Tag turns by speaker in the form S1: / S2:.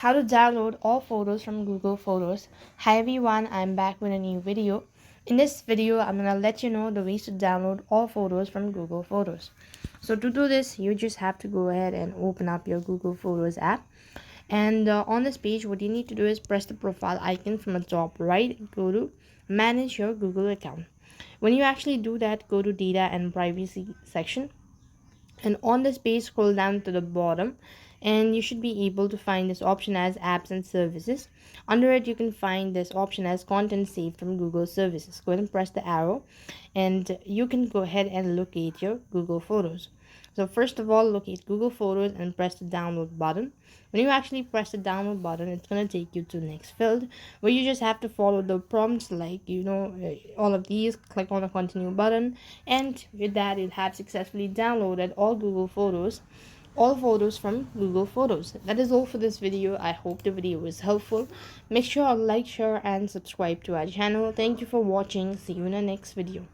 S1: How to download all photos from Google Photos. Hi everyone, I'm back with a new video. In this video, I'm gonna let you know the ways to download all photos from Google Photos. So to do this, you just have to go ahead and open up your Google Photos app. And on this page, what you need to do is press the profile icon from the top right, go to manage your Google account. When you actually do that, go to data and privacy section, and on this page scroll down to the bottom and you should be able to find this option as apps and services. Under it you can find this option as content saved from Google services. Go ahead and press the arrow and you can go ahead and locate your Google Photos. So first of all, locate Google Photos and press the download button. When you actually press the download button, it's going to take you to the next field where you just have to follow the prompts like all of these. Click on the continue button, and with that you'll have successfully downloaded all photos from Google Photos. That is all for this video. I hope the video was helpful. Make sure to like, share and subscribe to our channel. Thank you for watching. See you in the next video.